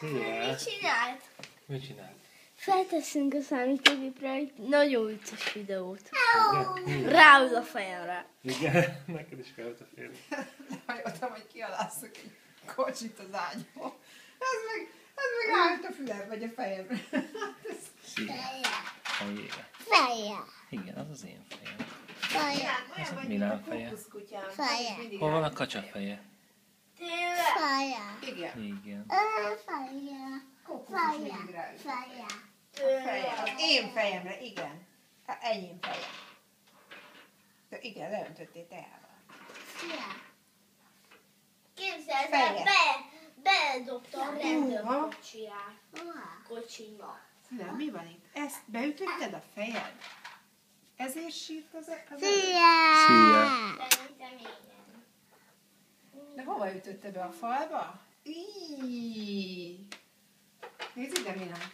Mit csinált? Mit csinált? Felteszünk a számítógépre egy nagyon vicces videót. Igen? Ráül a fejemre. Igen? Neked is kellett a férj. Lehajoltam, hogy kialasszok egy kocsit az ágyból. Ez meg állt a fülem, vagy a fejemre. Szia. Fejére. Feje. Igen, az az én fejem. Feje. Ez a Milán feje. Feje. Hol van a kacsa feje? Tényleg? Feje. Igen. Igen. Feje. Kókusz is mindig rájött. Feje. Feje. Az én fejemre, igen. Az enyém feje. De igen, leöntöttél teával. Feje. Képzeld Feje. el, bedobta a kocsiba. Fülem, mi van itt? Ezt beütötted a fejed? Ezért sírt az Szia. Szia. Szerintem igen. De hova ütötte be a falba? Íííí. Nézd ide, Milán.